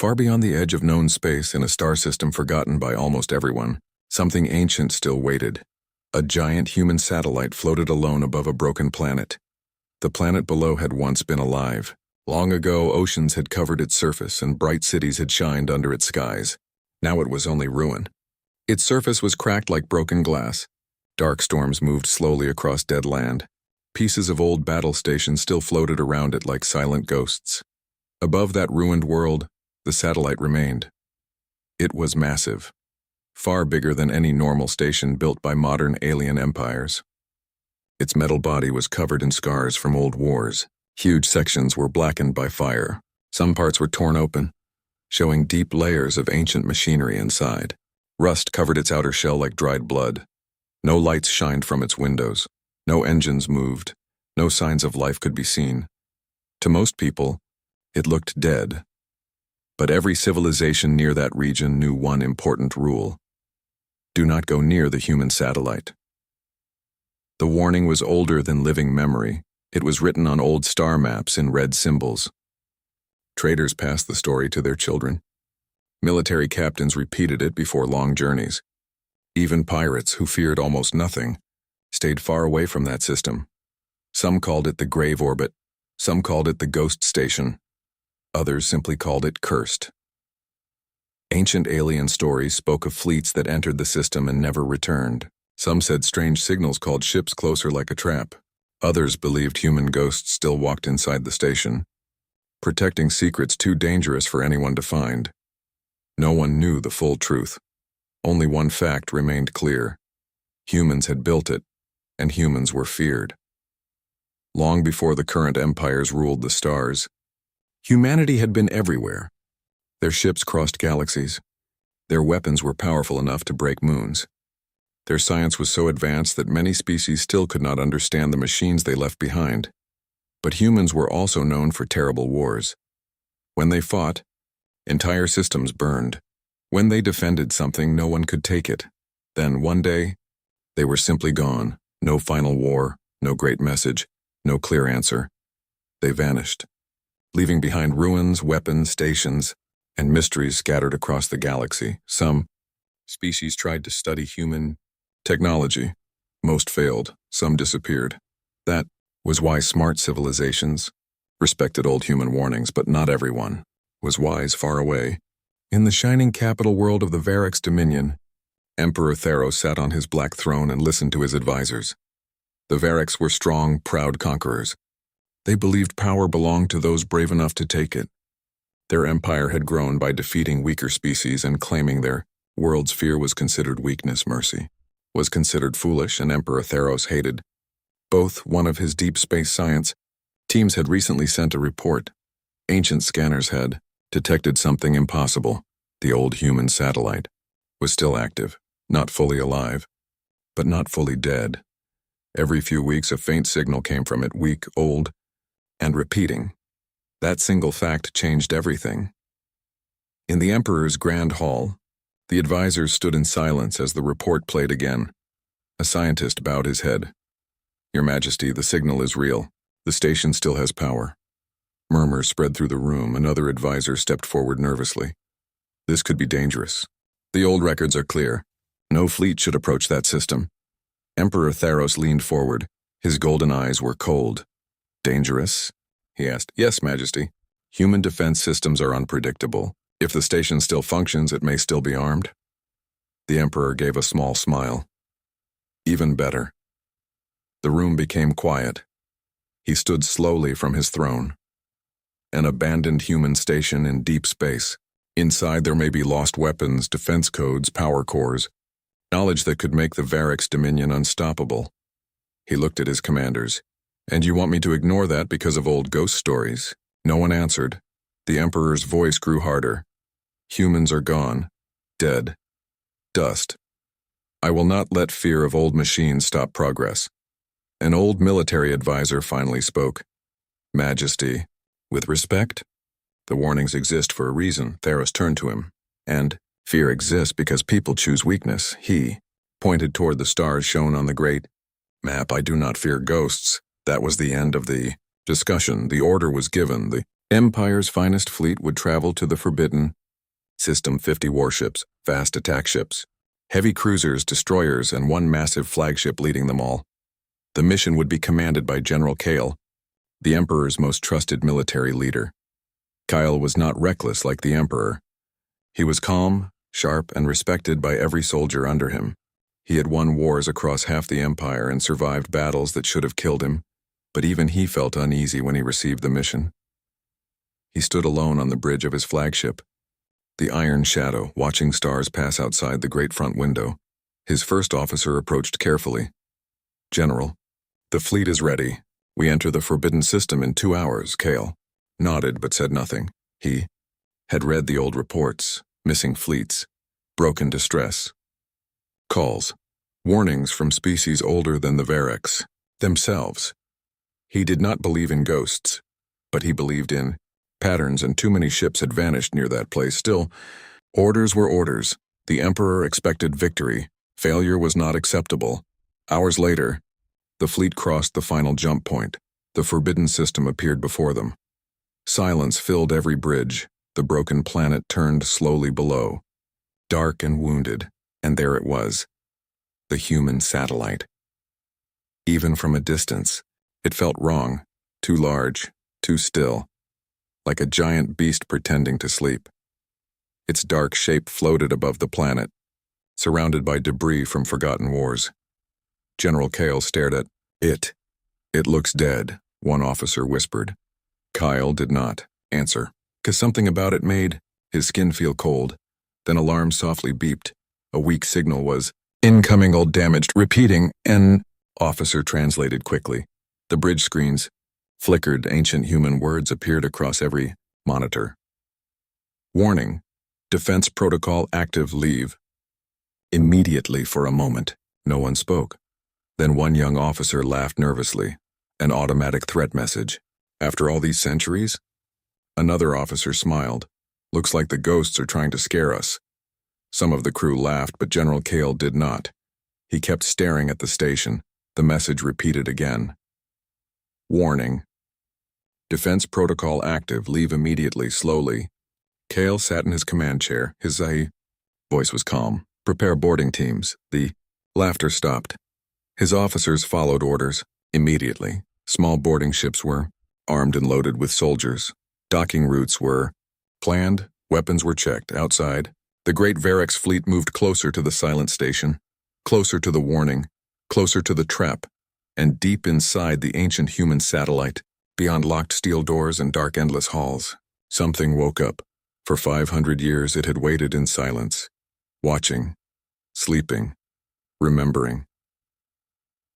Far beyond the edge of known space in a star system forgotten by almost everyone, something ancient still waited. A giant human satellite floated alone above a broken planet. The planet below had once been alive. Long ago, oceans had covered its surface and bright cities had shined under its skies. Now it was only ruin. Its surface was cracked like broken glass. Dark storms moved slowly across dead land. Pieces of old battle stations still floated around it like silent ghosts. Above that ruined world, the satellite remained. It was massive, far bigger than any normal station built by modern alien empires. Its metal body was covered in scars from old wars. Huge sections were blackened by fire. Some parts were torn open, showing deep layers of ancient machinery inside. Rust covered its outer shell like dried blood. No lights shined from its windows. No engines moved. No signs of life could be seen. To most people, it looked dead. But every civilization near that region knew one important rule: do not go near the human satellite. The warning was older than living memory. It was written on old star maps in red symbols. Traders passed the story to their children. Military captains repeated it before long journeys. Even pirates, who feared almost nothing, stayed far away from that system. Some called it the grave orbit. Some called it the ghost station. Others simply called it cursed. Ancient alien stories spoke of fleets that entered the system and never returned. Some said strange signals called ships closer like a trap. Others believed human ghosts still walked inside the station, protecting secrets too dangerous for anyone to find. No one knew the full truth. Only one fact remained clear: humans had built it, and humans were feared. Long before the current empires ruled the stars, humanity had been everywhere. Their ships crossed galaxies. Their weapons were powerful enough to break moons. Their science was so advanced that many species still could not understand the machines they left behind. But humans were also known for terrible wars. When they fought, entire systems burned. When they defended something, no one could take it. Then, one day, they were simply gone. No final war, no great message, no clear answer. They vanished, leaving behind ruins, weapons, stations, and mysteries scattered across the galaxy. Some species tried to study human technology. Most failed. Some disappeared. That was why smart civilizations respected old human warnings, but not everyone was wise far away. In the shining capital world of the Varic's dominion, Emperor Theros sat on his black throne and listened to his advisors. The Varics were strong, proud conquerors. They believed power belonged to those brave enough to take it. Their empire had grown by defeating weaker species and claiming their world's fear was considered weakness. Mercy was considered foolish, and Emperor Theros hated both. One of his deep space science teams had recently sent a report. Ancient scanners had detected something impossible. The old human satellite was still active, not fully alive, but not fully dead. Every few weeks a faint signal came from it, weak, old, and repeating. That single fact changed everything. In the Emperor's grand hall, the advisors stood in silence as the report played again. A scientist bowed his head. "Your Majesty, the signal is real. The station still has power." Murmurs spread through the room. Another advisor stepped forward nervously. "This could be dangerous. The old records are clear. No fleet should approach that system." Emperor Theros leaned forward. His golden eyes were cold. "Dangerous?" he asked. "Yes, Majesty. Human defense systems are unpredictable. If the station still functions, it may still be armed." The Emperor gave a small smile. "Even better." The room became quiet. He stood slowly from his throne. An abandoned human station in deep space. Inside there may be lost weapons, defense codes, power cores, knowledge that could make the Varic's dominion unstoppable. He looked at his commanders. "And you want me to ignore that because of old ghost stories?" No one answered. The Emperor's voice grew harder. "Humans are gone. Dead. Dust. I will not let fear of old machines stop progress." An old military advisor finally spoke. "Majesty, with respect, the warnings exist for a reason." Theros turned to him. "And fear exists because people choose weakness." He pointed toward the stars shown on the great map. "I do not fear ghosts." That was the end of the discussion. The order was given. The Empire's finest fleet would travel to the Forbidden System, 50 warships, fast attack ships, heavy cruisers, destroyers, and one massive flagship leading them all. The mission would be commanded by General Kale, the Emperor's most trusted military leader. Kyle was not reckless like the Emperor. He was calm, sharp, and respected by every soldier under him. He had won wars across half the Empire and survived battles that should have killed him, but even he felt uneasy when he received the mission. He stood alone on the bridge of his flagship, the Iron Shadow, watching stars pass outside the great front window. His first officer approached carefully. "General, the fleet is ready. We enter the Forbidden System in 2 hours." Kale nodded but said nothing. He had read the old reports, missing fleets, broken distress, calls, warnings from species older than the Varics themselves. He did not believe in ghosts, but he believed in patterns, and too many ships had vanished near that place. Still, orders were orders. The Emperor expected victory. Failure was not acceptable. Hours later, the fleet crossed the final jump point. The Forbidden System appeared before them. Silence filled every bridge. The broken planet turned slowly below, dark and wounded, and there it was, the human satellite. Even from a distance, it felt wrong, too large, too still, like a giant beast pretending to sleep. Its dark shape floated above the planet, surrounded by debris from forgotten wars. General Kale stared at it. "It looks dead," one officer whispered. Kyle did not answer, because something about it made his skin feel cold. Then alarms softly beeped. A weak signal was, "Incoming old damaged, repeating," an officer translated quickly. The bridge screens flickered. Ancient human words appeared across every monitor. "Warning, defense protocol active, leave immediately." For a moment, no one spoke. Then one young officer laughed nervously, an automatic threat message. "After all these centuries?" Another officer smiled. "Looks like the ghosts are trying to scare us." Some of the crew laughed, but General Kale did not. He kept staring at the station. The message repeated again. "Warning. Defense protocol active, leave immediately, slowly." Kale sat in his command chair. His voice was calm. "Prepare boarding teams." The laughter stopped. His officers followed orders immediately. Small boarding ships were armed and loaded with soldiers. Docking routes were planned. Weapons were checked. Outside, the great Varic's fleet moved closer to the silent station, closer to the warning, closer to the trap, and deep inside the ancient human satellite, beyond locked steel doors and dark endless halls, something woke up. For 500 years it had waited in silence, watching, sleeping, remembering.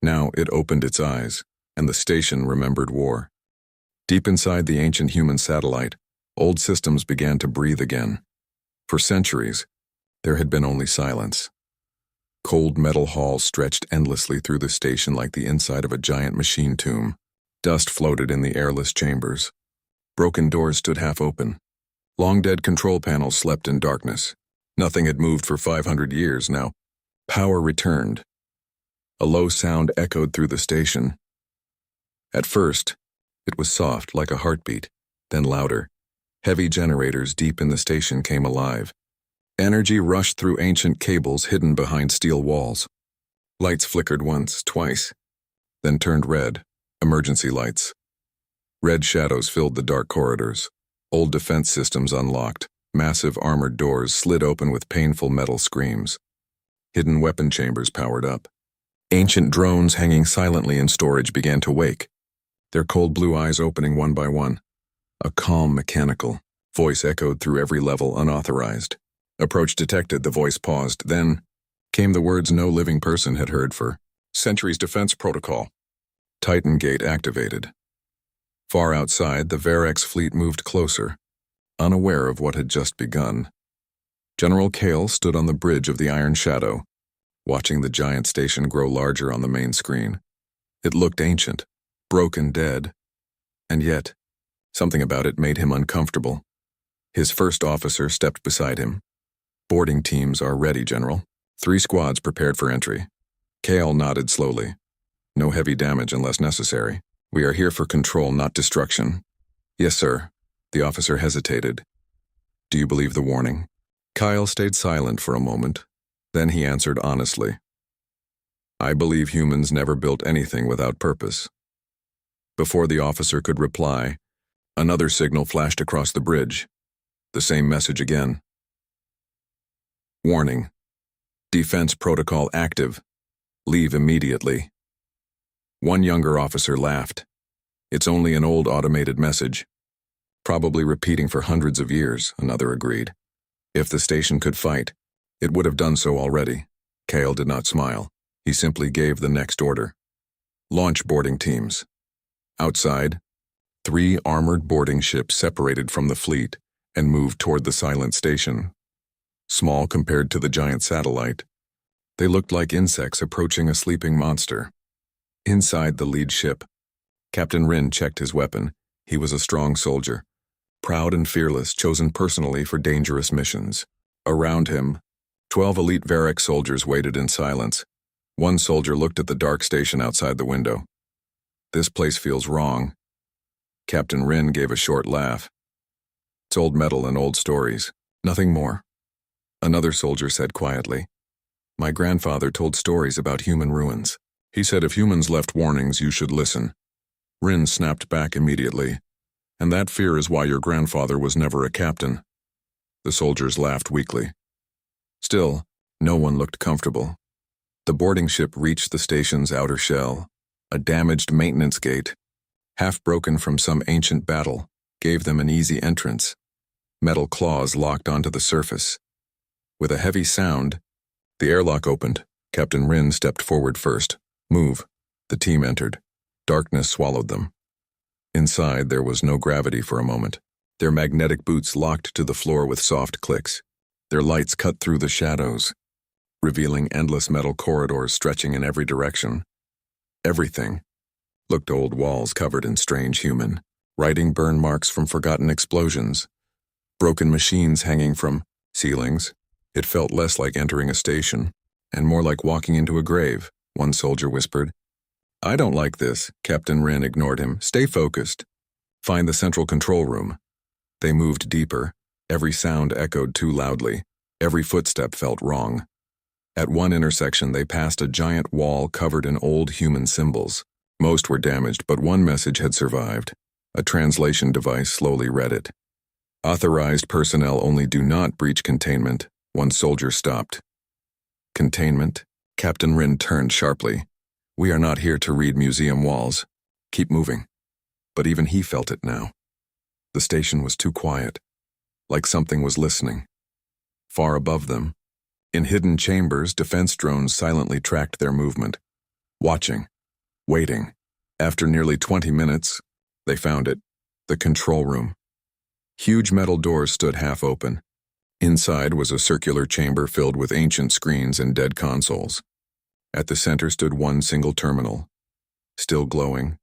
Now it opened its eyes, and the station remembered war. Deep inside the ancient human satellite, old systems began to breathe again. For centuries, there had been only silence. Cold metal halls stretched endlessly through the station like the inside of a giant machine tomb. Dust floated in the airless chambers. Broken doors stood half open. Long-dead control panels slept in darkness. Nothing had moved for 500 years now. Power returned. A low sound echoed through the station. At first, it was soft, like a heartbeat, then louder. Heavy generators deep in the station came alive. Energy rushed through ancient cables hidden behind steel walls. Lights flickered once, twice, then turned red. Emergency lights. Red shadows filled the dark corridors. Old defense systems unlocked. Massive armored doors slid open with painful metal screams. Hidden weapon chambers powered up. Ancient drones hanging silently in storage began to wake, their cold blue eyes opening one by one. A calm, mechanical voice echoed through every level, unauthorized. Approach detected. The voice paused. Then came the words no living person had heard for centuries. Defense protocol. Titan Gate activated. Far outside, the Varic's fleet moved closer, unaware of what had just begun. General Kale stood on the bridge of the Iron Shadow, watching the giant station grow larger on the main screen. It looked ancient, broken, dead, and yet, something about it made him uncomfortable. His first officer stepped beside him. "Boarding teams are ready, General. 3 squads prepared for entry." Kale nodded slowly. "No heavy damage unless necessary. We are here for control, not destruction." "Yes, sir." The officer hesitated. Do you believe the warning? Kyle stayed silent for a moment. Then he answered honestly. I believe humans never built anything without purpose. Before the officer could reply, another signal flashed across the bridge. The same message again. Warning. Defense protocol active. Leave immediately. One younger officer laughed. It's only an old automated message. Probably repeating for hundreds of years, another agreed. If the station could fight, it would have done so already. Kale did not smile. He simply gave the next order. Launch boarding teams. Outside, 3 armored boarding ships separated from the fleet and moved toward the silent station. Small compared to the giant satellite, they looked like insects approaching a sleeping monster. Inside the lead ship, Captain Rin checked his weapon. He was a strong soldier, proud and fearless, chosen personally for dangerous missions. Around him, 12 elite Varic soldiers waited in silence. One soldier looked at the dark station outside the window. This place feels wrong. Captain Rin gave a short laugh. It's old metal and old stories, nothing more. Another soldier said quietly, My grandfather told stories about human ruins. He said if humans left warnings, you should listen. Rin snapped back immediately. And that fear is why your grandfather was never a captain. The soldiers laughed weakly. Still, no one looked comfortable. The boarding ship reached the station's outer shell. A damaged maintenance gate, half broken from some ancient battle, gave them an easy entrance. Metal claws locked onto the surface. With a heavy sound, the airlock opened. Captain Rin stepped forward first. Move. The team entered. Darkness swallowed them. Inside, there was no gravity for a moment. Their magnetic boots locked to the floor with soft clicks. Their lights cut through the shadows, revealing endless metal corridors stretching in every direction. Everything looked old walls covered in strange human writing, burn marks from forgotten explosions, broken machines hanging from ceilings. It felt less like entering a station and more like walking into a grave, one soldier whispered. I don't like this, Captain Rin ignored him. Stay focused. Find the central control room. They moved deeper. Every sound echoed too loudly. Every footstep felt wrong. At one intersection, they passed a giant wall covered in old human symbols. Most were damaged, but one message had survived. A translation device slowly read it. Authorized personnel only, do not breach containment. One soldier stopped. Containment? Captain Rin turned sharply. We are not here to read museum walls. Keep moving. But even he felt it now. The station was too quiet, like something was listening. Far above them, in hidden chambers, defense drones silently tracked their movement. Watching. Waiting. After nearly 20 minutes, they found it. The control room. Huge metal doors stood half open. Inside was a circular chamber filled with ancient screens and dead consoles. At the center stood one single terminal, still glowing.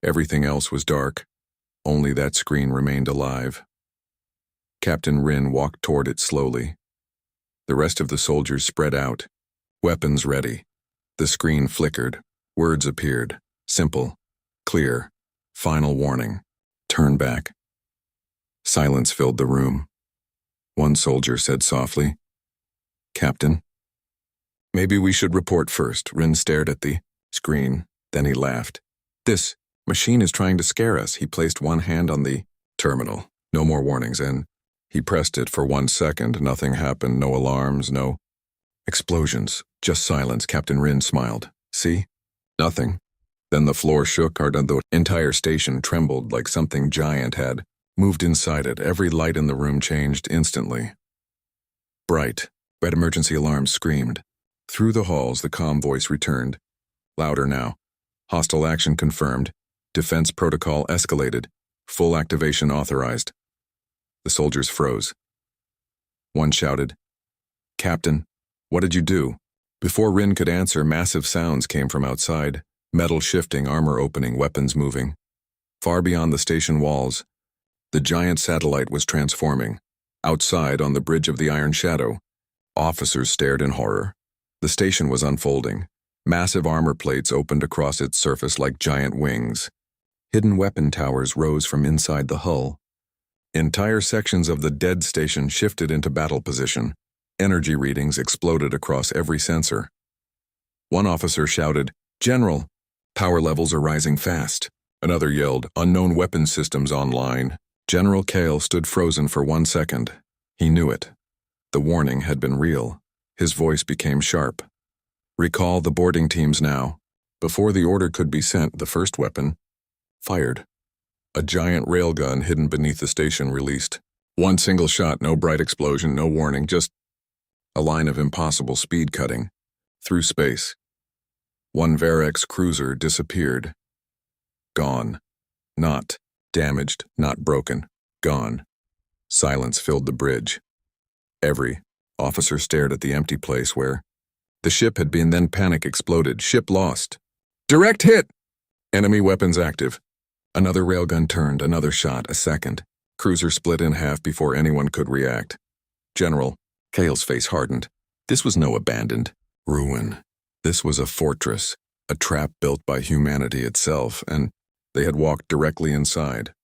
Everything else was dark. Only that screen remained alive. Captain Rin walked toward it slowly. The rest of the soldiers spread out, weapons ready. The screen flickered. Words appeared. Simple, clear, final warning. Turn back. Silence filled the room. One soldier said softly, Captain, maybe we should report first. Rin stared at the screen, then he laughed. This machine is trying to scare us. He placed one hand on the terminal. No more warnings, and he pressed it for 1 second. Nothing happened, no alarms, no explosions, just silence. Captain Rin smiled. See? Nothing. Then the floor shook hard and the entire station trembled like something giant had moved inside it. Every light in the room changed instantly. Bright, red emergency alarms screamed. Through the halls, the calm voice returned. Louder now. Hostile action confirmed. Defense protocol escalated. Full activation authorized. The soldiers froze. One shouted, Captain, what did you do? Before Rin could answer, massive sounds came from outside. Metal shifting, armor opening, weapons moving. Far beyond the station walls, the giant satellite was transforming. Outside, on the bridge of the Iron Shadow, officers stared in horror. The station was unfolding. Massive armor plates opened across its surface like giant wings. Hidden weapon towers rose from inside the hull. Entire sections of the dead station shifted into battle position. Energy readings exploded across every sensor. One officer shouted, "General, power levels are rising fast." Another yelled, "Unknown weapon systems online." General Kale stood frozen for 1 second. He knew it. The warning had been real. His voice became sharp. "Recall the boarding teams now." Before the order could be sent, the first weapon fired. A giant railgun hidden beneath the station released. One single shot, no bright explosion, no warning, just a line of impossible speed cutting through space. One Varic cruiser disappeared. Gone. Not damaged, not broken. Gone. Silence filled the bridge. Every officer stared at the empty place where the ship had been, then panic exploded. Ship lost. Direct hit! Enemy weapons active. Another railgun turned, another shot, a second. Cruiser split in half before anyone could react. General, Kale's face hardened. This was no abandoned ruin. This was a fortress, a trap built by humanity itself, and they had walked directly inside.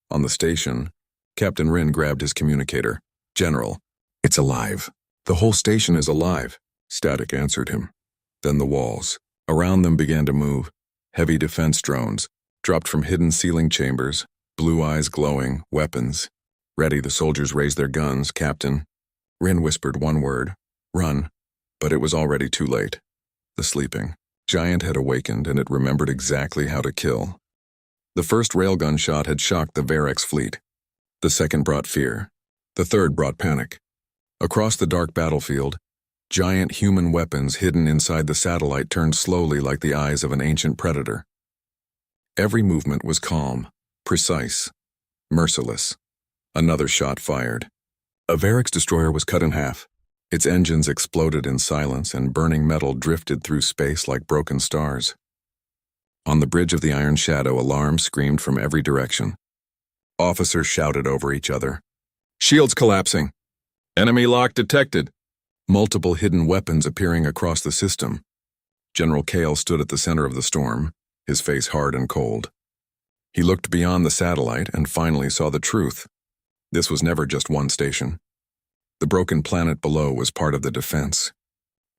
On the station, Captain Rin grabbed his communicator. "General, it's alive. The whole station is alive." Static answered him. Then the walls around them began to move. Heavy defense drones dropped from hidden ceiling chambers, blue eyes glowing, weapons. Ready, the soldiers raised their guns. "Captain." Rin whispered one word, "Run," but it was already too late. The sleeping giant had awakened, and it remembered exactly how to kill. The first railgun shot had shocked the Varic fleet. The second brought fear. The third brought panic. Across the dark battlefield, giant human weapons hidden inside the satellite turned slowly like the eyes of an ancient predator. Every movement was calm, precise, merciless. Another shot fired. A Varic destroyer was cut in half. Its engines exploded in silence, and burning metal drifted through space like broken stars. On the bridge of the Iron Shadow, alarms screamed from every direction. Officers shouted over each other. "Shields collapsing! Enemy lock detected!" Multiple hidden weapons appearing across the system. General Kale stood at the center of the storm, his face hard and cold. He looked beyond the satellite and finally saw the truth. This was never just one station. The broken planet below was part of the defense.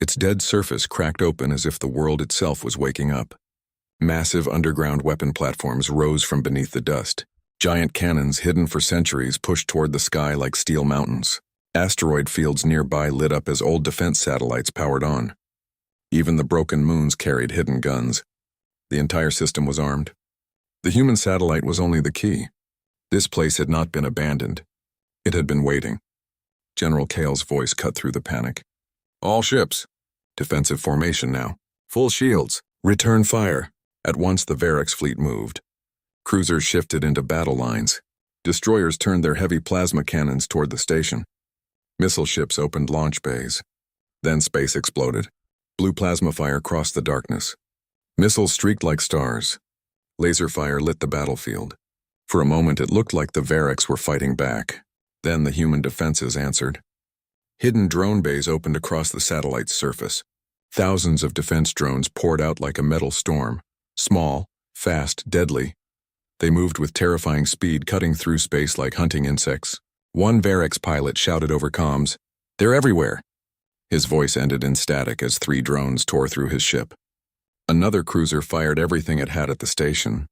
Its dead surface cracked open as if the world itself was waking up. Massive underground weapon platforms rose from beneath the dust. Giant cannons hidden for centuries pushed toward the sky like steel mountains. Asteroid fields nearby lit up as old defense satellites powered on. Even the broken moons carried hidden guns. The entire system was armed. The human satellite was only the key. This place had not been abandoned. It had been waiting. General Kale's voice cut through the panic. "All ships. Defensive formation now. Full shields. Return fire." At once the Varic fleet moved. Cruisers shifted into battle lines. Destroyers turned their heavy plasma cannons toward the station. Missile ships opened launch bays. Then space exploded. Blue plasma fire crossed the darkness. Missiles streaked like stars. Laser fire lit the battlefield. For a moment it looked like the Varics were fighting back. Then the human defenses answered. Hidden drone bays opened across the satellite's surface. Thousands of defense drones poured out like a metal storm. Small, fast, deadly. They moved with terrifying speed, cutting through space like hunting insects. One Varic pilot shouted over comms, "They're everywhere." His voice ended in static as 3 drones tore through his ship. Another cruiser fired everything it had at the station.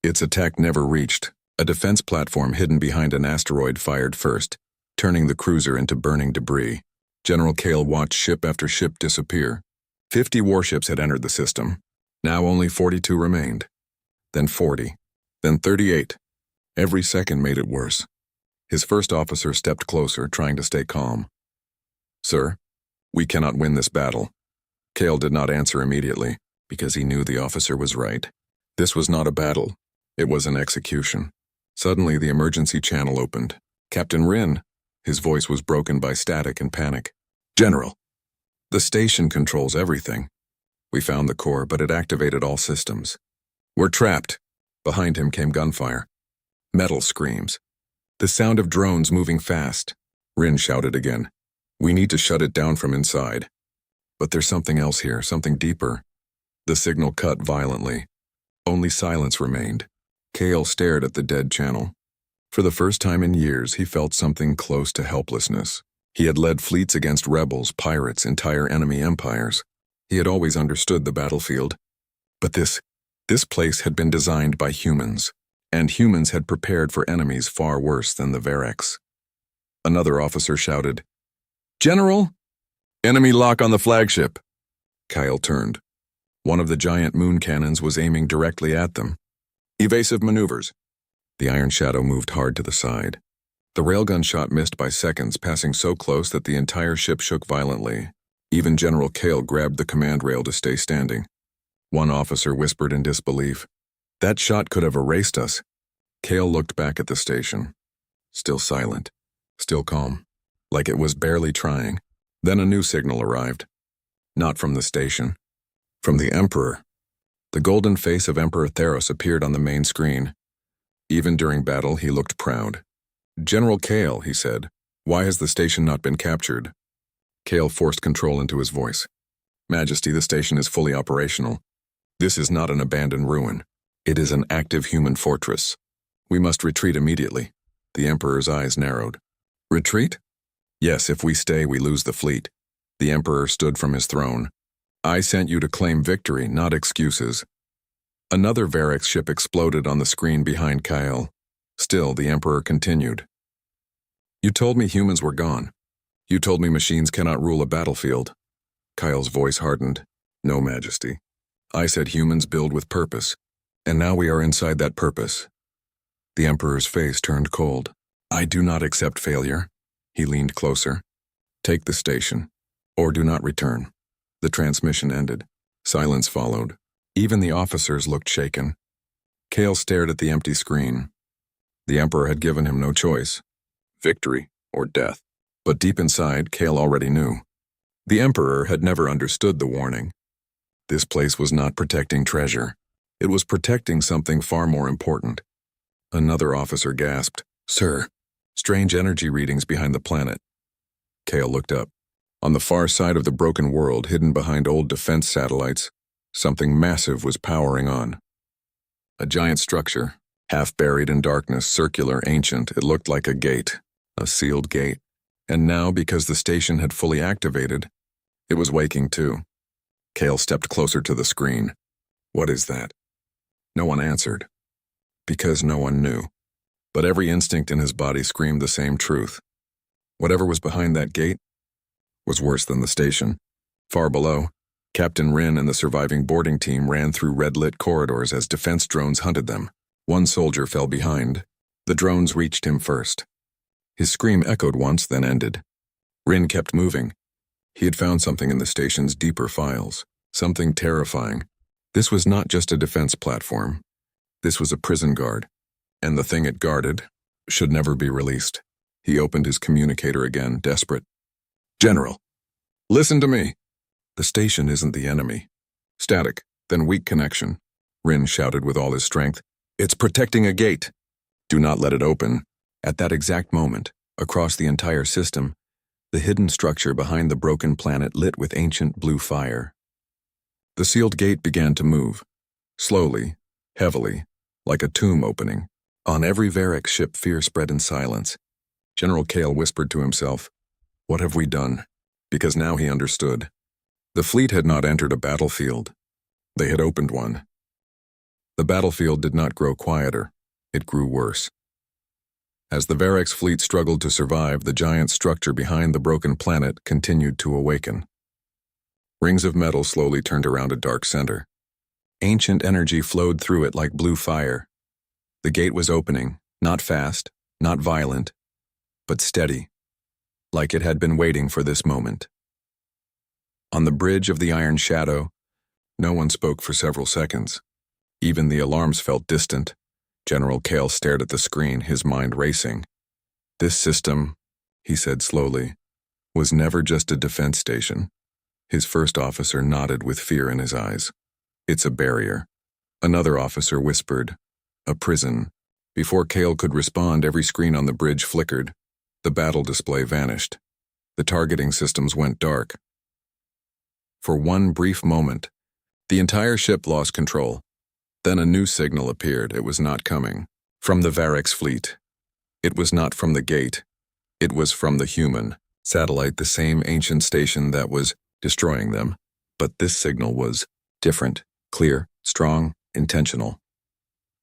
Its attack never reached. A defense platform hidden behind an asteroid fired first, turning the cruiser into burning debris. General Kale watched ship after ship disappear. 50 warships had entered the system. Now only 42 remained. Then 40. Then 38. Every second made it worse. His first officer stepped closer, trying to stay calm. "Sir, we cannot win this battle." Kale did not answer immediately, because he knew the officer was right. This was not a battle. It was an execution. Suddenly, the emergency channel opened. "Captain Rin." His voice was broken by static and panic. "General, the station controls everything. We found the core, but it activated all systems. We're trapped." Behind him came gunfire. Metal screams. The sound of drones moving fast. Rin shouted again. "We need to shut it down from inside." But there's something else here, something deeper. The signal cut violently. Only silence remained. Kale stared at the dead channel. For the first time in years, he felt something close to helplessness. He had led fleets against rebels, pirates, entire enemy empires. He had always understood the battlefield. But this place had been designed by humans, and humans had prepared for enemies far worse than the Varics. Another officer shouted, "General! Enemy lock on the flagship!" Kyle turned. One of the giant moon cannons was aiming directly at them. "Evasive maneuvers." The Iron Shadow moved hard to the side. The railgun shot missed by seconds, passing so close that the entire ship shook violently. Even General Kale grabbed the command rail to stay standing. One officer whispered in disbelief, "That shot could have erased us." Kale looked back at the station. Still silent, still calm, like it was barely trying. Then a new signal arrived. Not from the station. From the Emperor. The golden face of Emperor Theros appeared on the main screen. Even during battle, he looked proud. "General Kale," he said, "why has the station not been captured?" Kale forced control into his voice. "Majesty, the station is fully operational. This is not an abandoned ruin. It is an active human fortress. We must retreat immediately." The Emperor's eyes narrowed. "Retreat?" "Yes, if we stay, we lose the fleet." The Emperor stood from his throne. "I sent you to claim victory, not excuses." Another Varic ship exploded on the screen behind Kyle. Still, the Emperor continued. "You told me humans were gone. You told me machines cannot rule a battlefield." Kyle's voice hardened. "No, Majesty. I said humans build with purpose, and now we are inside that purpose." The Emperor's face turned cold. "I do not accept failure." He leaned closer. "Take the station, or do not return." The transmission ended. Silence followed. Even the officers looked shaken. Kale stared at the empty screen. The Emperor had given him no choice. Victory or death. But deep inside, Kale already knew. The Emperor had never understood the warning. This place was not protecting treasure. It was protecting something far more important. Another officer gasped, "Sir, strange energy readings behind the planet." Kale looked up. On the far side of the broken world, hidden behind old defense satellites, something massive was powering on. A giant structure, half buried in darkness, circular, ancient. It looked like a gate, a sealed gate. And now, because the station had fully activated, it was waking too. Kale stepped closer to the screen. "What is that?" No one answered. Because no one knew. But every instinct in his body screamed the same truth. Whatever was behind that gate was worse than the station. Far below, Captain Rin and the surviving boarding team ran through red-lit corridors as defense drones hunted them. One soldier fell behind. The drones reached him first. His scream echoed once, then ended. Rin kept moving. He had found something in the station's deeper files, something terrifying. This was not just a defense platform. This was a prison guard, and the thing it guarded should never be released. He opened his communicator again, desperate. "General, listen to me." "The station isn't the enemy." "Static, then weak connection," Rin shouted with all his strength. "It's protecting a gate. Do not let it open." At that exact moment, across the entire system, the hidden structure behind the broken planet lit with ancient blue fire. The sealed gate began to move, slowly, heavily, like a tomb opening. On every Varic ship, fear spread in silence. General Kale whispered to himself, "What have we done?" Because now he understood. The fleet had not entered a battlefield. They had opened one. The battlefield did not grow quieter. It grew worse. As the Varic's fleet struggled to survive, the giant structure behind the broken planet continued to awaken. Rings of metal slowly turned around a dark center. Ancient energy flowed through it like blue fire. The gate was opening, not fast, not violent, but steady, like it had been waiting for this moment. On the bridge of the Iron Shadow, no one spoke for several seconds. Even the alarms felt distant. General Kale stared at the screen, his mind racing. "This system," he said slowly, "was never just a defense station." His first officer nodded with fear in his eyes. "It's a barrier." Another officer whispered, "A prison." Before Kale could respond, every screen on the bridge flickered. The battle display vanished. The targeting systems went dark. For one brief moment, the entire ship lost control. Then a new signal appeared. It was not coming from the Varic's fleet. It was not from the gate. It was from the human satellite, the same ancient station that was destroying them. But this signal was different, clear, strong, intentional.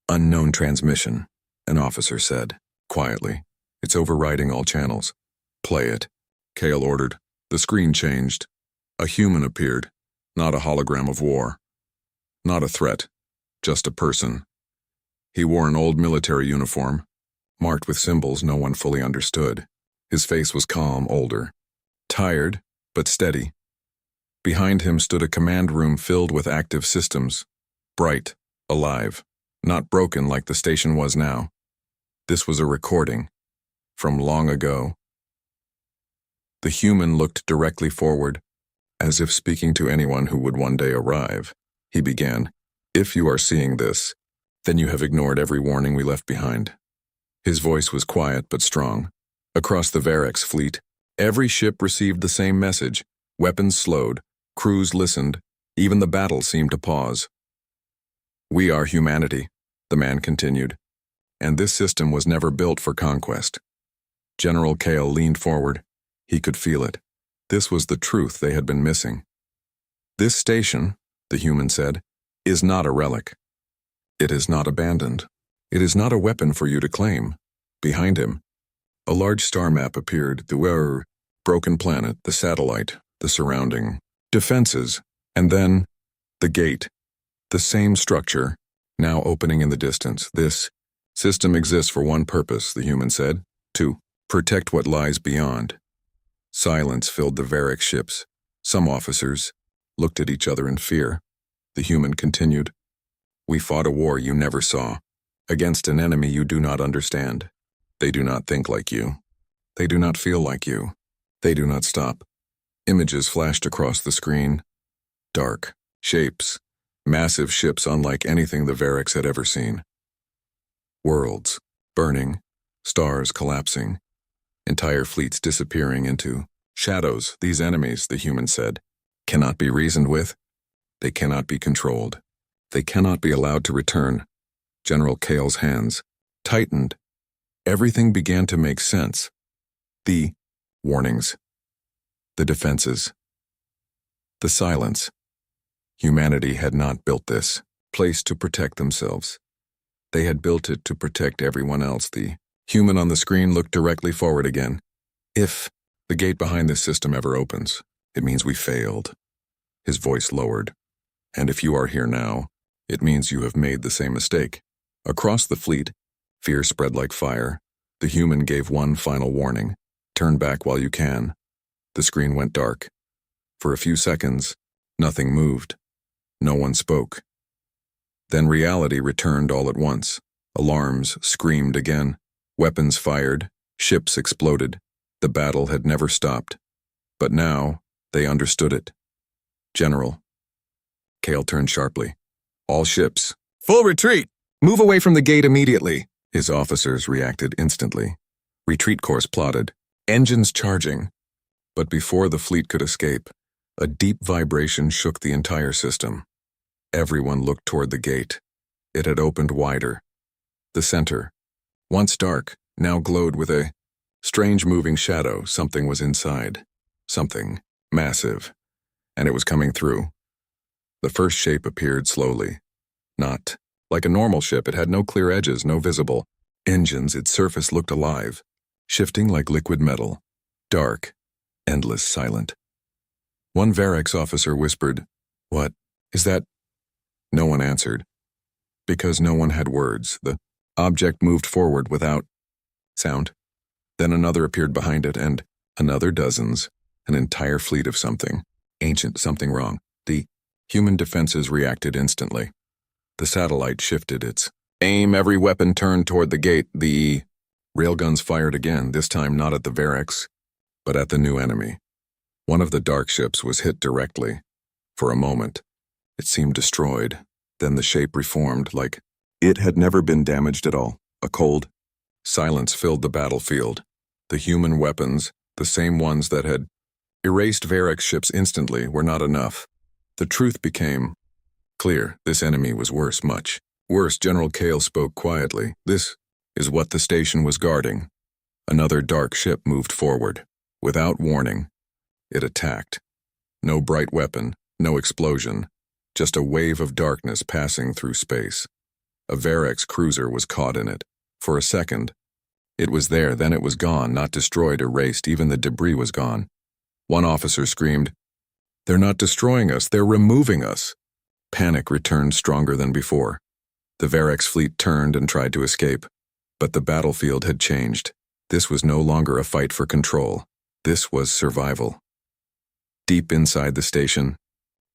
Unknown transmission, an officer said, quietly. It's overriding all channels. Play it. Kale ordered. The screen changed. A human appeared, not a hologram of war. Not a threat, just a person. He wore an old military uniform, marked with symbols no one fully understood. His face was calm, older, tired, but steady. Behind him stood a command room filled with active systems, bright, alive, not broken like the station was now. This was a recording, from long ago. The human looked directly forward, as if speaking to anyone who would one day arrive. He began, "If you are seeing this, then you have ignored every warning we left behind." His voice was quiet but strong. Across the Varic's fleet, every ship received the same message. Weapons slowed, crews listened, even the battle seemed to pause. "We are humanity," the man continued, "and this system was never built for conquest." General Kale leaned forward. He could feel it. This was the truth they had been missing. "This station," the human said, "is not a relic. It is not abandoned. It is not a weapon for you to claim." Behind him, a large star map appeared, the broken planet, the satellite, the surrounding defenses, and then the gate, the same structure, now opening in the distance. "This system exists for one purpose," the human said, "to protect what lies beyond." Silence filled the Varic ships. Some officers looked at each other in fear. The human continued, "We fought a war you never saw, against an enemy you do not understand. They do not think like you. They do not feel like you. They do not stop." Images flashed across the screen. Dark, shapes, massive ships unlike anything the Varics had ever seen. Worlds, burning, stars collapsing, entire fleets disappearing into shadows. "These enemies," the human said, "cannot be reasoned with. They cannot be controlled. They cannot be allowed to return." General Kale's hands tightened. Everything began to make sense. The warnings, the defenses, the silence. Humanity had not built this place to protect themselves. They had built it to protect everyone else. The human on the screen looked directly forward again. "If the gate behind this system ever opens, it means we failed." His voice lowered. "And if you are here now, it means you have made the same mistake." Across the fleet, fear spread like fire. The human gave one final warning. "Turn back while you can." The screen went dark. For a few seconds, nothing moved. No one spoke. Then reality returned all at once. Alarms screamed again. Weapons fired. Ships exploded. The battle had never stopped. But now, they understood it. "General." Kale turned sharply. "All ships, full retreat! Move away from the gate immediately!" His officers reacted instantly. Retreat course plotted. Engines charging. But before the fleet could escape, a deep vibration shook the entire system. Everyone looked toward the gate. It had opened wider. The center, once dark, now glowed with a strange moving shadow. Something was inside. Something massive. And it was coming through. The first shape appeared slowly. Not like a normal ship, it had no clear edges, no visible engines. Its surface looked alive, shifting like liquid metal. Dark, endless, silent. One Varic's officer whispered, "What is that?" No one answered. Because no one had words, the object moved forward without sound. Then another appeared behind it, and another, dozens, an entire fleet of something. Ancient, something wrong. The human defenses reacted instantly. The satellite shifted its aim. Every weapon turned toward the gate. The railguns fired again, this time not at the Varics, but at the new enemy. One of the dark ships was hit directly. For a moment, it seemed destroyed. Then the shape reformed like it had never been damaged at all. A cold silence filled the battlefield. The human weapons, the same ones that had erased Varic ships instantly, were not enough. The truth became clear. This enemy was worse, much worse. General Kale spoke quietly. "This is what the station was guarding. Another dark ship moved forward. Without warning, it attacked. No bright weapon, no explosion, just a wave of darkness passing through space. A Varic cruiser was caught in it. For a second, it was there, then it was gone, not destroyed, erased, even the debris was gone. One officer screamed, "They're not destroying us, they're removing us." Panic returned stronger than before. The Varic fleet turned and tried to escape, but the battlefield had changed. This was no longer a fight for control. This was survival. Deep inside the station,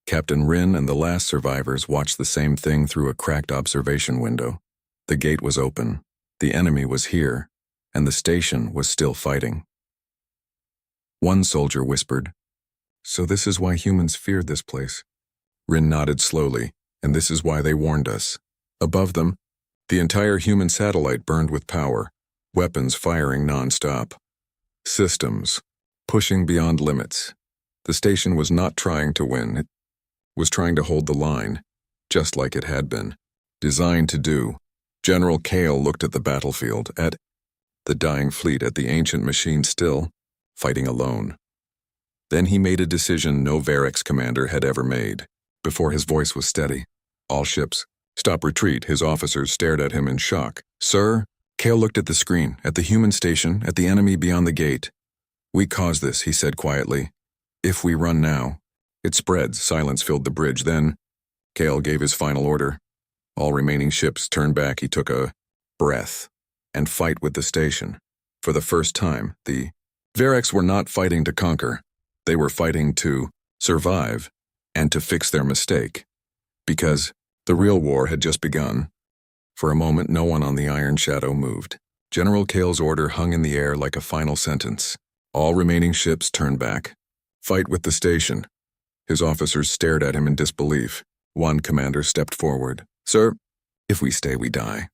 Captain Rin and the last survivors watched the same thing through a cracked observation window. The gate was open, the enemy was here, and the station was still fighting. One soldier whispered, "So this is why humans feared this place." Rin nodded slowly, "And this is why they warned us." Above them, the entire human satellite burned with power, weapons firing non-stop. Systems, pushing beyond limits. The station was not trying to win, it was trying to hold the line, just like it had been. Designed to do. General Kale looked at the battlefield, at the dying fleet, at the ancient machine still, fighting alone. Then he made a decision no Varic commander had ever made. Before his voice was steady. "All ships, stop retreat." His officers stared at him in shock. "Sir?" Kale looked at the screen, at the human station, at the enemy beyond the gate. "We caused this," he said quietly. "If we run now." It spread, silence filled the bridge. Then Kale gave his final order. All remaining ships turned back. He took a breath. And fight with the station. For the first time, the Varic were not fighting to conquer. They were fighting to survive and to fix their mistake. Because the real war had just begun. For a moment, no one on the Iron Shadow moved. General Kale's order hung in the air like a final sentence. All remaining ships turned back. Fight with the station. His officers stared at him in disbelief. One commander stepped forward. "Sir, if we stay, we die."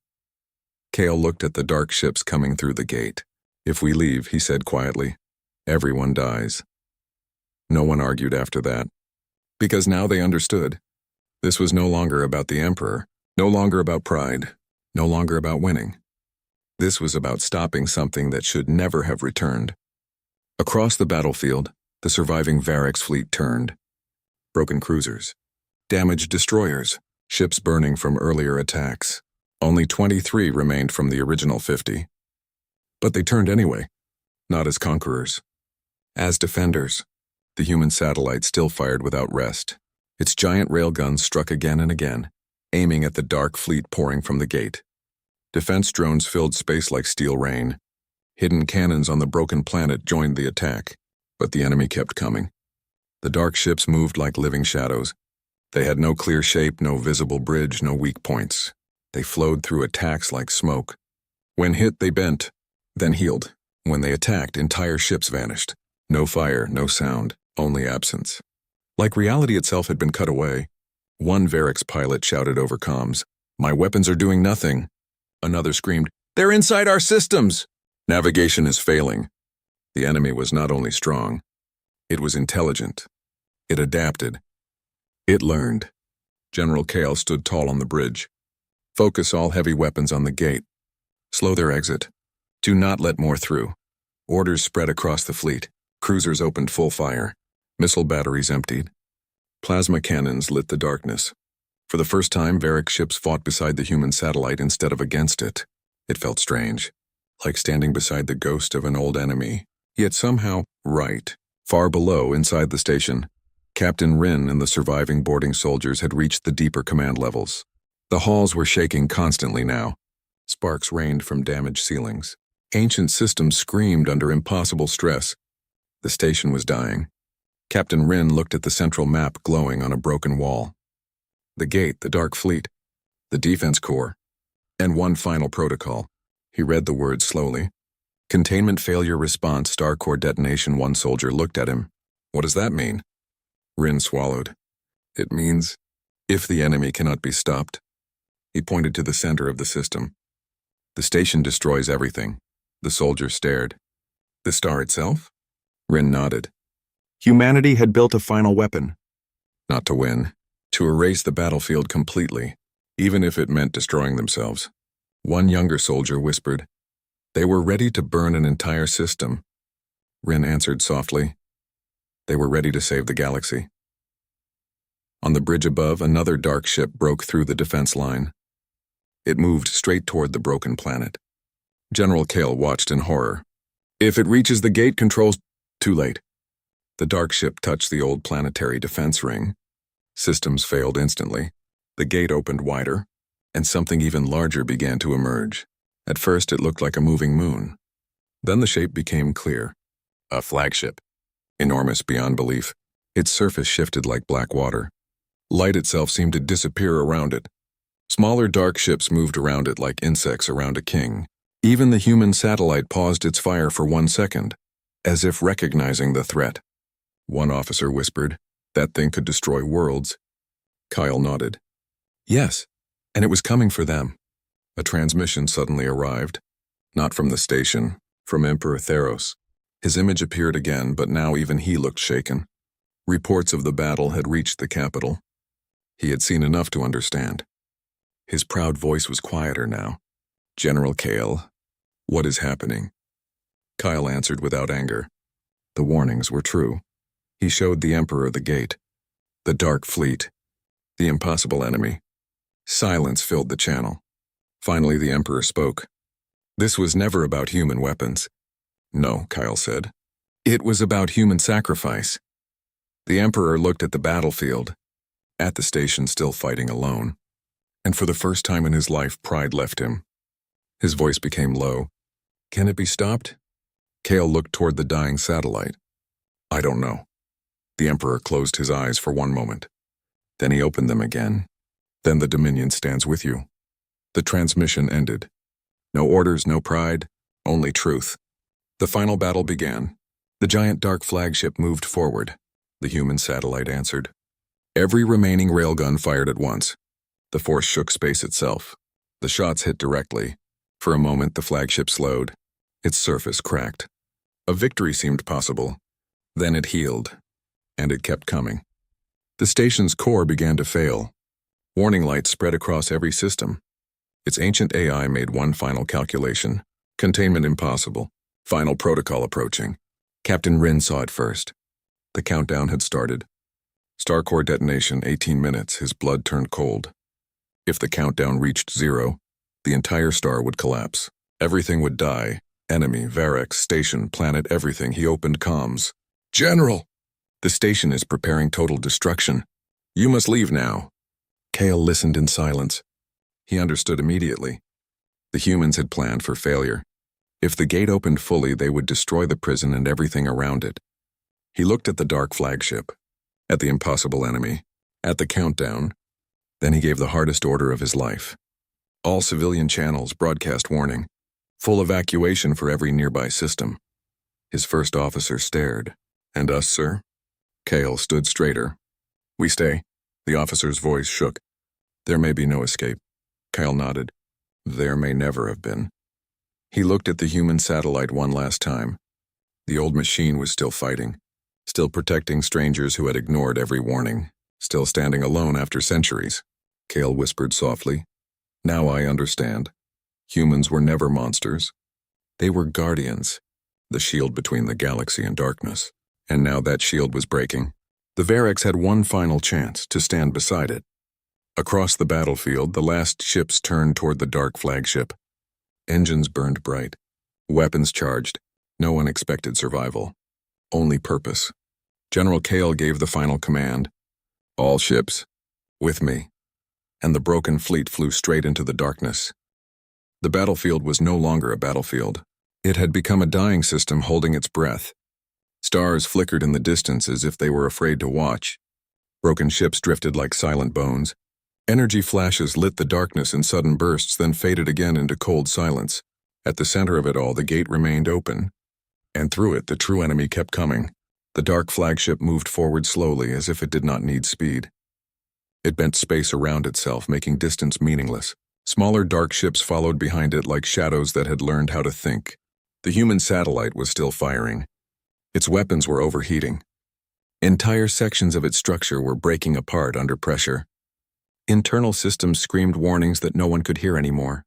Kale looked at the dark ships coming through the gate. "If we leave," he said quietly, "everyone dies." No one argued after that. Because now they understood. This was no longer about the Emperor, no longer about pride, no longer about winning. This was about stopping something that should never have returned. Across the battlefield, the surviving Varic fleet turned. Broken cruisers, damaged destroyers, ships burning from earlier attacks. Only 23 remained from the original 50. But they turned anyway, not as conquerors. As defenders, the human satellite still fired without rest. Its giant railguns struck again and again, aiming at the dark fleet pouring from the gate. Defense drones filled space like steel rain. Hidden cannons on the broken planet joined the attack, but the enemy kept coming. The dark ships moved like living shadows. They had no clear shape, no visible bridge, no weak points. They flowed through attacks like smoke. When hit, they bent, then healed. When they attacked, entire ships vanished. No fire, no sound, only absence. Like reality itself had been cut away. One Varic pilot shouted over comms, "My weapons are doing nothing." Another screamed, "They're inside our systems!" Navigation is failing. The enemy was not only strong, it was intelligent. It adapted. It learned. General Kale stood tall on the bridge. "Focus all heavy weapons on the gate. Slow their exit. Do not let more through." Orders spread across the fleet. Cruisers opened full fire. Missile batteries emptied. Plasma cannons lit the darkness. For the first time, Varic ships fought beside the human satellite instead of against it. It felt strange, like standing beside the ghost of an old enemy. Yet somehow, right, far below, inside the station, Captain Rin and the surviving boarding soldiers had reached the deeper command levels. The halls were shaking constantly now. Sparks rained from damaged ceilings. Ancient systems screamed under impossible stress. The station was dying. Captain Rin looked at the central map glowing on a broken wall. The gate, the dark fleet, the defense corps, and one final protocol. He read the words slowly. "Containment failure response, star core detonation." One soldier looked at him. "What does that mean?" Rin swallowed. "It means, if the enemy cannot be stopped." He pointed to the center of the system. "The station destroys everything." The soldier stared. "The star itself?" Rin nodded. Humanity had built a final weapon. Not to win, to erase the battlefield completely, even if it meant destroying themselves. One younger soldier whispered, They were ready to burn an entire system. Rin answered softly. They were ready to save the galaxy. On the bridge above, another dark ship broke through the defense line. It moved straight toward the broken planet. General Kale watched in horror. If it reaches the gate controls, too late. The dark ship touched the old planetary defense ring. Systems failed instantly. The gate opened wider, and something even larger began to emerge. At first, it looked like a moving moon. Then the shape became clear. A flagship. Enormous beyond belief. Its surface shifted like black water. Light itself seemed to disappear around it. Smaller dark ships moved around it like insects around a king. Even the human satellite paused its fire for 1 second, as if recognizing the threat. One officer whispered, "That thing could destroy worlds." Kyle nodded. Yes, and it was coming for them. A transmission suddenly arrived. Not from the station, from Emperor Theros. His image appeared again, but now even he looked shaken. Reports of the battle had reached the capital. He had seen enough to understand. His proud voice was quieter now. "General Kale, what is happening?" Kyle answered without anger. The warnings were true. He showed the Emperor the gate, the dark fleet, the impossible enemy. Silence filled the channel. Finally, the Emperor spoke. This was never about human weapons. No, Kyle said. It was about human sacrifice. The Emperor looked at the battlefield, at the station still fighting alone. And for the first time in his life, pride left him. His voice became low. Can it be stopped? Kale looked toward the dying satellite. I don't know. The Emperor closed his eyes for 1 moment. Then he opened them again. Then the Dominion stands with you. The transmission ended. No orders, no pride, only truth. The final battle began. The giant dark flagship moved forward. The human satellite answered. Every remaining railgun fired at once. The force shook space itself. The shots hit directly. For a moment, the flagship slowed. Its surface cracked. A victory seemed possible. Then it healed. And it kept coming. The station's core began to fail. Warning lights spread across every system. Its ancient AI made one final calculation. Containment impossible. Final protocol approaching. Captain Rin saw it first. The countdown had started. Star core detonation, 18 minutes. His blood turned cold. If the countdown reached 0, the entire star would collapse. Everything would die. Enemy, Varic, station, planet, everything. He opened comms. General! The station is preparing total destruction. You must leave now. Kale listened in silence. He understood immediately. The humans had planned for failure. If the gate opened fully, they would destroy the prison and everything around it. He looked at the dark flagship, at the impossible enemy, at the countdown. Then he gave the hardest order of his life. All civilian channels broadcast warning. Full evacuation for every nearby system. His first officer stared. And us, sir? Kale stood straighter. We stay. The officer's voice shook. There may be no escape. Kyle nodded. There may never have been. He looked at the human satellite one last time. The old machine was still fighting, still protecting strangers who had ignored every warning, still standing alone after centuries. Kale whispered softly. Now I understand. Humans were never monsters. They were guardians, the shield between the galaxy and darkness. And now that shield was breaking. The Varics had one final chance to stand beside it. Across the battlefield, the last ships turned toward the dark flagship. Engines burned bright. Weapons charged. No unexpected survival. Only purpose. General Kale gave the final command. All ships, with me. And the broken fleet flew straight into the darkness. The battlefield was no longer a battlefield. It had become a dying system holding its breath. Stars flickered in the distance as if they were afraid to watch. Broken ships drifted like silent bones. Energy flashes lit the darkness in sudden bursts, then faded again into cold silence. At the center of it all, the gate remained open. And through it, the true enemy kept coming. The dark flagship moved forward slowly, as if it did not need speed. It bent space around itself, making distance meaningless. Smaller dark ships followed behind it like shadows that had learned how to think. The human satellite was still firing. Its weapons were overheating. Entire sections of its structure were breaking apart under pressure. Internal systems screamed warnings that no one could hear anymore.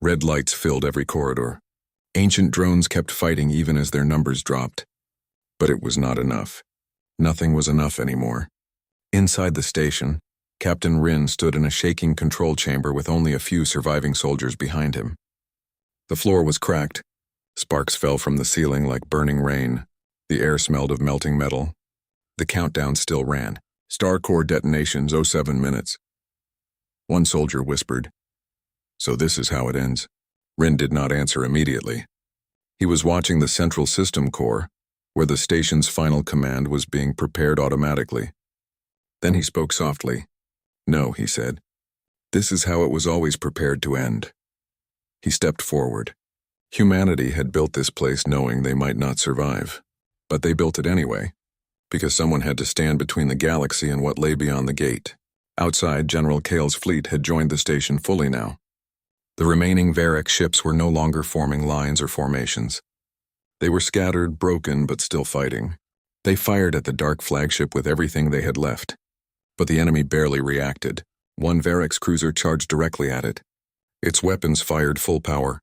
Red lights filled every corridor. Ancient drones kept fighting even as their numbers dropped. But it was not enough. Nothing was enough anymore. Inside the station, Captain Rin stood in a shaking control chamber with only a few surviving soldiers behind him. The floor was cracked. Sparks fell from the ceiling like burning rain. The air smelled of melting metal. The countdown still ran. Star core detonations, 07 minutes. One soldier whispered, "So this is how it ends." Rin did not answer immediately. He was watching the central system core, where the station's final command was being prepared automatically. Then he spoke softly. "No," he said. "This is how it was always prepared to end." He stepped forward. Humanity had built this place knowing they might not survive. But they built it anyway, because someone had to stand between the galaxy and what lay beyond the gate. Outside, General Kale's fleet had joined the station fully now. The remaining Varic ships were no longer forming lines or formations. They were scattered, broken, but still fighting. They fired at the dark flagship with everything they had left. But the enemy barely reacted. One Varic's cruiser charged directly at it. Its weapons fired full power.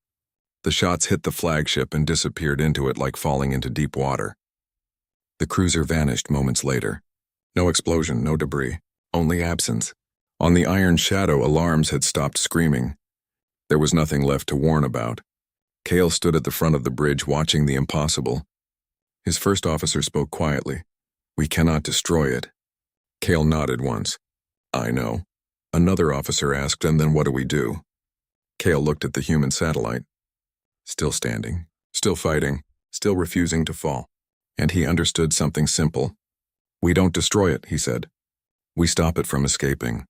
The shots hit the flagship and disappeared into it like falling into deep water. The cruiser vanished moments later. No explosion, no debris, only absence. On the Iron Shadow, alarms had stopped screaming. There was nothing left to warn about. Kale stood at the front of the bridge watching the impossible. His first officer spoke quietly. "We cannot destroy it." Kale nodded once. "I know." Another officer asked, "And then what do we do?" Kale looked at the human satellite. Still standing, still fighting, still refusing to fall. And he understood something simple. "We don't destroy it," he said. "We stop it from escaping."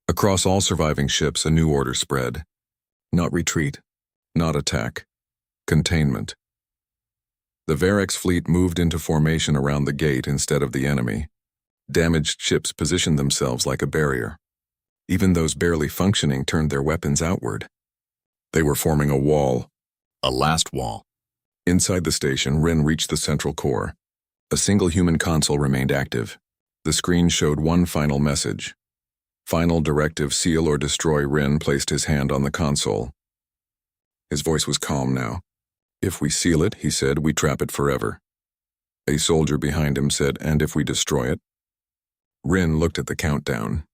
Across all surviving ships, a new order spread. Not retreat, not attack. Containment. The Varic's fleet moved into formation around the gate instead of the enemy. Damaged ships positioned themselves like a barrier. Even those barely functioning turned their weapons outward. They were forming a wall. A last wall. Inside the station, Rin reached the central core. A single human console remained active. The screen showed one final message. Final directive: seal or destroy. Rin placed his hand on the console. His voice was calm now. "If we seal it," he said, "we trap it forever." A soldier behind him said, "And if we destroy it?" Rin looked at the countdown.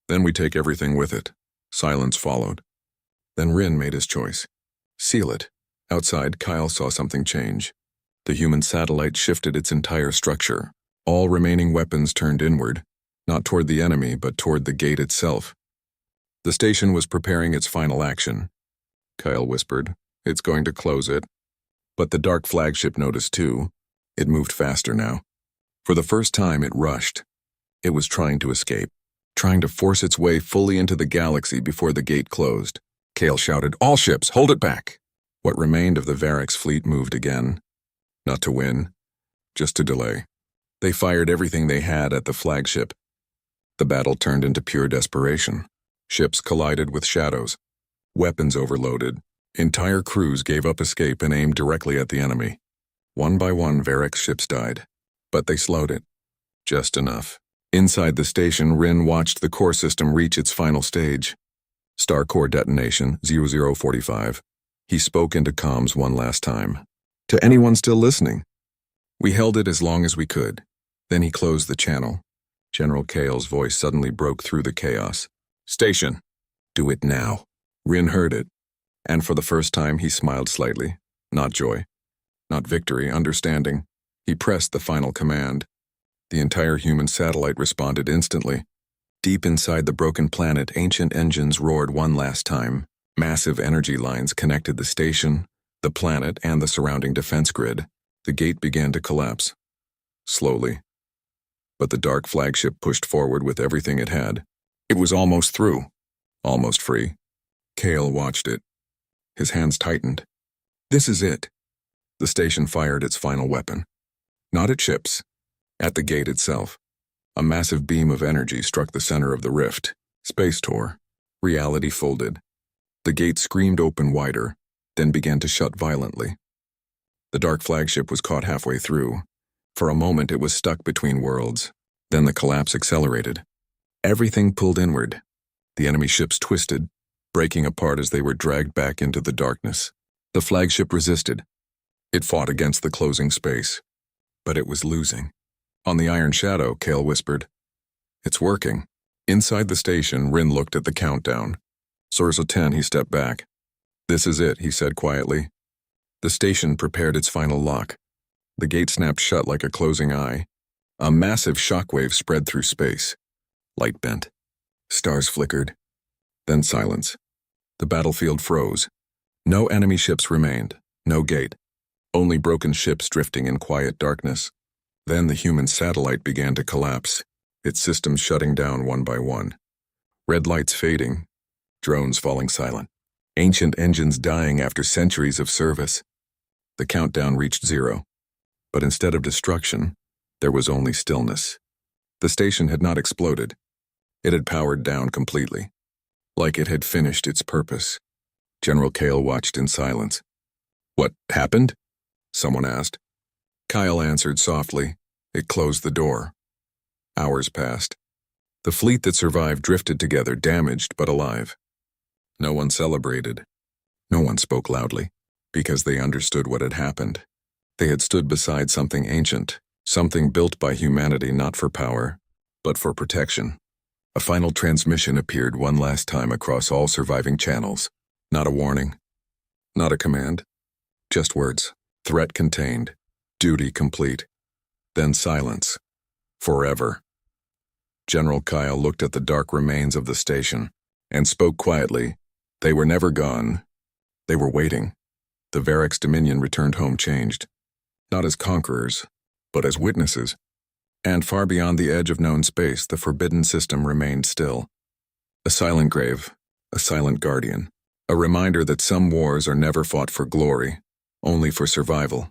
"Then we take everything with it." Silence followed. Then Rin made his choice. Seal it. Outside, Kyle saw something change. The human satellite shifted its entire structure. All remaining weapons turned inward, not toward the enemy, but toward the gate itself. The station was preparing its final action. Kyle whispered, "It's going to close it." But the dark flagship noticed too. It moved faster now. For the first time, it rushed. It was trying to escape, trying to force its way fully into the galaxy before the gate closed. Kale shouted, "All ships, hold it back!" What remained of the Varic's fleet moved again. Not to win, just to delay. They fired everything they had at the flagship. The battle turned into pure desperation. Ships collided with shadows. Weapons overloaded. Entire crews gave up escape and aimed directly at the enemy. One by one, Varic's ships died. But they slowed it. Just enough. Inside the station, Rin watched the core system reach its final stage. Star core detonation, 0045. He spoke into comms one last time. "To anyone still listening." We held it as long as we could. Then he closed the channel. General Kale's voice suddenly broke through the chaos. "Station, do it now." Rin heard it. And for the first time, he smiled slightly. Not joy. Not victory, understanding. He pressed the final command. The entire human satellite responded instantly. Deep inside the broken planet, ancient engines roared one last time. Massive energy lines connected the station, the planet, and the surrounding defense grid. The gate began to collapse. Slowly. But the dark flagship pushed forward with everything it had. It was almost through. Almost free. Kale watched it. His hands tightened. This is it. The station fired its final weapon. Not at ships. At the gate itself. A massive beam of energy struck the center of the rift. Space tore. Reality folded. The gate screamed open wider, then began to shut violently. The dark flagship was caught halfway through. For a moment it was stuck between worlds. Then the collapse accelerated. Everything pulled inward. The enemy ships twisted, breaking apart as they were dragged back into the darkness. The flagship resisted. It fought against the closing space. But it was losing. On the Iron Shadow, Kale whispered. It's working. Inside the station, Rin looked at the countdown. Source of 10, he stepped back. This is it, he said quietly. The station prepared its final lock. The gate snapped shut like a closing eye. A massive shockwave spread through space. Light bent. Stars flickered. Then silence. The battlefield froze. No enemy ships remained. No gate. Only broken ships drifting in quiet darkness. Then the human satellite began to collapse, its systems shutting down one by one. Red lights fading. Drones falling silent. Ancient engines dying after centuries of service. The countdown reached 0. But instead of destruction, there was only stillness. The station had not exploded. It had powered down completely. Like it had finished its purpose. General Kale watched in silence. What happened? Someone asked. Kyle answered softly. It closed the door. Hours passed. The fleet that survived drifted together, damaged but alive. No one celebrated. No one spoke loudly, because they understood what had happened. They had stood beside something ancient, something built by humanity not for power, but for protection. A final transmission appeared one last time across all surviving channels. Not a warning. Not a command. Just words. Threat contained. Duty complete. Then silence. Forever. General Kyle looked at the dark remains of the station and spoke quietly. They were never gone. They were waiting. The Varic's dominion returned home changed. Not as conquerors, but as witnesses. And far beyond the edge of known space, the forbidden system remained still. A silent grave, a silent guardian. A reminder that some wars are never fought for glory, only for survival.